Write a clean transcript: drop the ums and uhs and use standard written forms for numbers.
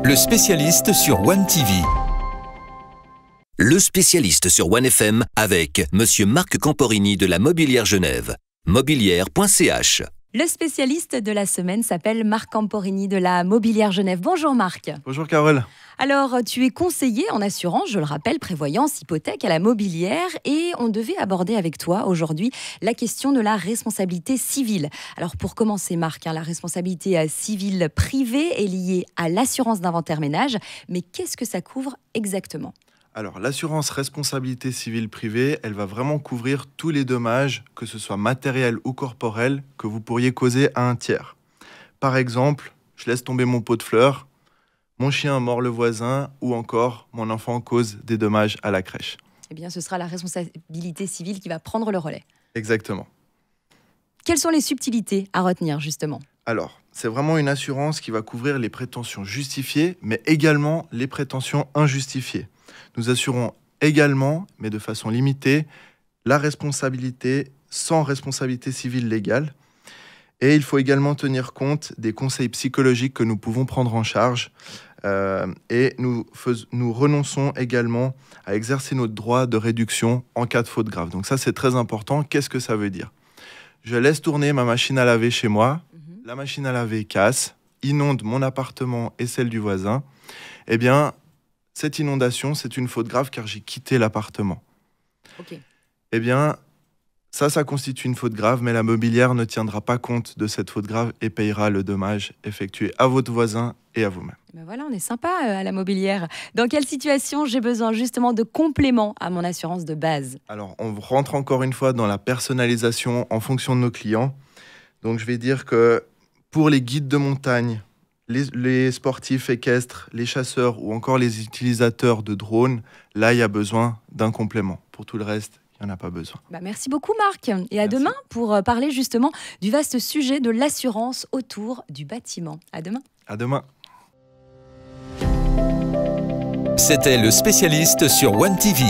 Le spécialiste sur One TV. Le spécialiste sur One FM avec Monsieur Marc Camporini de la Mobilière Genève. Mobilière.ch. Le spécialiste de la semaine s'appelle Marc Camporini de la Mobilière Genève. Bonjour Marc. Bonjour Carole. Alors, tu es conseiller en assurance, je le rappelle, prévoyance, hypothèque à la Mobilière, et on devait aborder avec toi aujourd'hui la question de la responsabilité civile. Alors pour commencer Marc, la responsabilité civile privée est liée à l'assurance d'inventaire ménage, mais qu'est-ce que ça couvre exactement ? Alors, l'assurance responsabilité civile privée, elle va vraiment couvrir tous les dommages, que ce soit matériels ou corporels, que vous pourriez causer à un tiers. Par exemple, je laisse tomber mon pot de fleurs, mon chien mord le voisin, ou encore mon enfant cause des dommages à la crèche. Eh bien, ce sera la responsabilité civile qui va prendre le relais. Exactement. Quelles sont les subtilités à retenir, justement ? Alors, c'est vraiment une assurance qui va couvrir les prétentions justifiées, mais également les prétentions injustifiées. Nous assurons également, mais de façon limitée, la responsabilité sans responsabilité civile légale. Et il faut également tenir compte des conseils psychologiques que nous pouvons prendre en charge. Et nous renonçons également à exercer notre droit de réduction en cas de faute grave. Donc ça, c'est très important. Qu'est-ce que ça veut dire ? Je laisse tourner ma machine à laver chez moi. La machine à laver casse, inonde mon appartement et celle du voisin. Eh bien, cette inondation, c'est une faute grave car j'ai quitté l'appartement. Ok. Eh bien, ça constitue une faute grave, mais la mobilière ne tiendra pas compte de cette faute grave et payera le dommage effectué à votre voisin et à vous-même. Ben voilà, on est sympa à la Mobilière. Dans quelle situation j'ai besoin justement de compléments à mon assurance de base ? Alors, on rentre encore une fois dans la personnalisation en fonction de nos clients. Donc, je vais dire que pour les guides de montagne, les sportifs équestres, les chasseurs ou encore les utilisateurs de drones, là, il y a besoin d'un complément. Pour tout le reste, il n'y en a pas besoin. Merci beaucoup Marc. Et à Merci. demain pour parler justement du vaste sujet de l'assurance autour du bâtiment. À demain. À demain. C'était le spécialiste sur One TV.